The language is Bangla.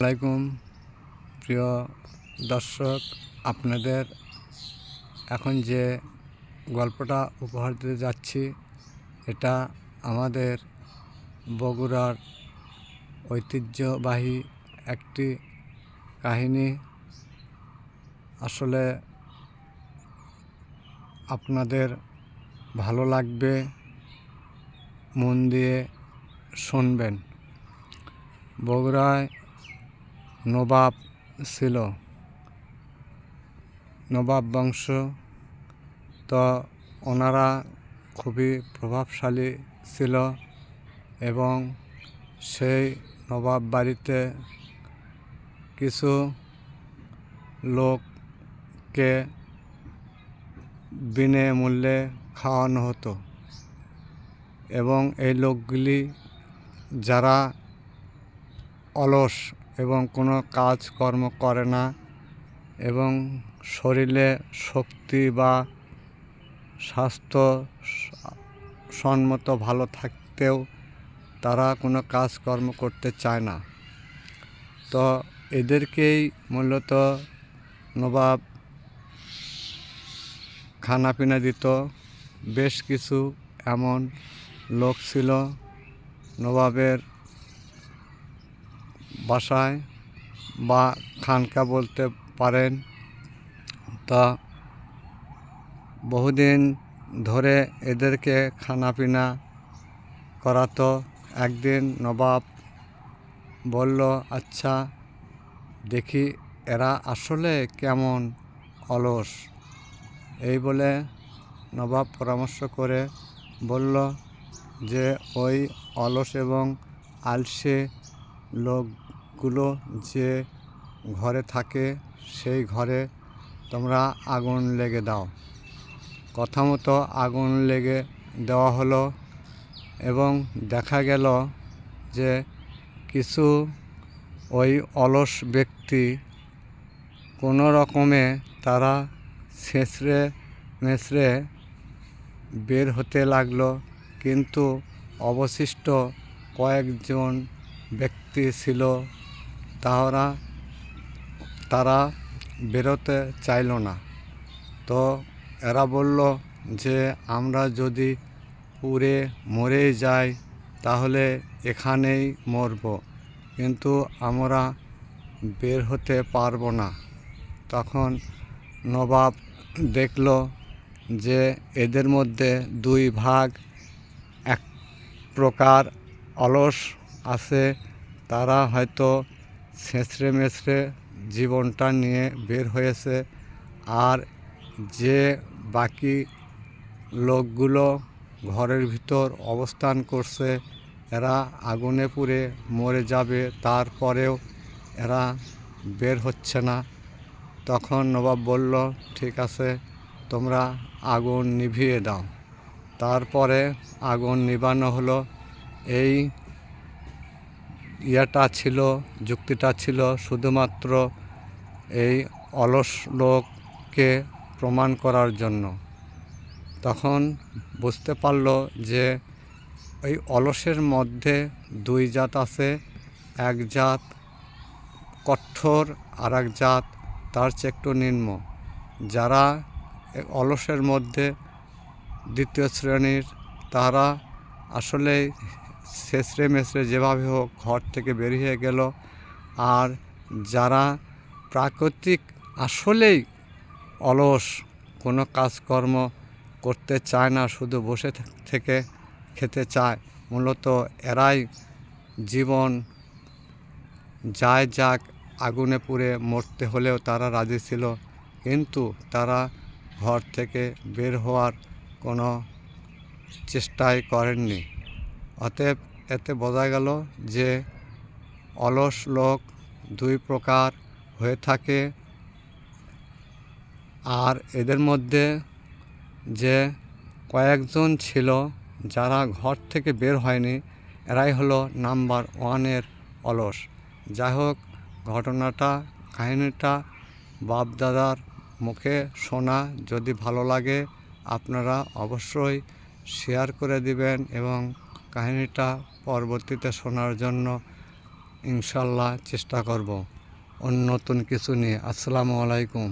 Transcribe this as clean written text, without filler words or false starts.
আসসালামাইকুম প্রিয় দর্শক, আপনাদের এখন যে গল্পটা উপহার দিতে যাচ্ছি এটা আমাদের বগুড়ার ঐতিহ্যবাহী একটি কাহিনী। আসলে আপনাদের ভালো লাগবে, মন দিয়ে শুনবেন। বগুড়ায় নবাব ছিল, নবাব বংশ। তো ওনারা খুবই প্রভাবশালী ছিল এবং সেই নবাব বাড়িতে কিছু লোককে বিনামূল্যে খাওয়ানো হতো এবং এই লোকগুলি যারা অলস এবং কোনো কাজকর্ম করে না এবং শরীরে শক্তি বা স্বাস্থ্য সম্মত ভালো থাকতেও তারা কোনো কাজকর্ম করতে চায় না, তো এদেরকেই মূলত নবাব খানাপিনা দিত। বেশ কিছু এমন লোক ছিল নবাবের বাসায় বা খানকা বলতে পারেন। তা বহুদিন ধরে এদেরকে খানাপিনা করাতো। একদিন নবাব বলল, আচ্ছা দেখি এরা আসলে কেমন অলস। এই বলে নবাব পরামর্শ করে বলল যে ওই অলস এবং আলসে লোকগুলো যে ঘরে থাকে সেই ঘরে তোমরা আগুন লেগে দাও। কথা মতো আগুন লেগে দেওয়া হলো এবং দেখা গেল যে কিছু ওই অলস ব্যক্তি কোনো রকমে তারা ছেঁচড়ে মেচড়ে বের হতে লাগলো, কিন্তু অবশিষ্ট কয়েকজন ব্যক্তি ছিল তারা বেরোতে চাইল না। তো এরা বলল যে আমরা যদি পুড়ে মরে যাই তাহলে এখানেই মরব, কিন্তু আমরা বের হতে পারবো না। তখন নবাব দেখল যে এদের মধ্যে দুই ভাগ, এক প্রকার অলস আছে, তারা হয়তো ছেঁচড়ে মেচড়ে জীবনটা নিয়ে বের হয়েছে, আর যে বাকি লোকগুলো ঘরের ভিতর অবস্থান করছে এরা আগুনে পুড়ে মরে যাবে, তারপরেও এরা বের হচ্ছে না। তখন নবাব বলল, ঠিক আছে তোমরা আগুন নিভিয়ে দাও। তারপরে আগুন নিভানো হলো। এই যুক্তিটা ছিল শুধুমাত্র এই অলস লোককে প্রমাণ করার জন্য। তখন বুঝতে পারল যে ওই অলসের মধ্যে দুই জাত আছে, এক জাত কঠোর আর এক জাত তার চেয়ে একটু নিম্ন। যারা অলসের মধ্যে দ্বিতীয় শ্রেণীর, তারা আসলে ছেঁচড়ে মেচড়ে যেভাবে হোক ঘর থেকে বেরিয়ে গেল, আর যারা প্রাকৃতিক আসলেই অলস, কোনো কাজকর্ম করতে চায় না, শুধু বসে থেকে খেতে চায়, মূলত এরাই জীবন যায় যাক আগুনে পুড়ে মরতে হলেও তারা রাজি ছিল, কিন্তু তারা ঘর থেকে বের হওয়ার কোনো চেষ্টাই করেননি। অতএব এতে বোঝা গেল যে অলস লোক দুই প্রকার হয়ে থাকে, আর এদের মধ্যে যে কয়েকজন ছিল যারা ঘর থেকে বের হয়নি, এরাই হলো নাম্বার ওয়ানের অলস। যাই হোক, কাহিনীটা বাপ-দাদার মুখে শোনা। যদি ভালো লাগে আপনারা অবশ্যই শেয়ার করে দিবেন এবং কাহিনীটা পরবর্তীতে শোনার জন্য ইনশাল্লাহ চেষ্টা করব নতুন কিছু নিয়ে। আসসালামু আলাইকুম।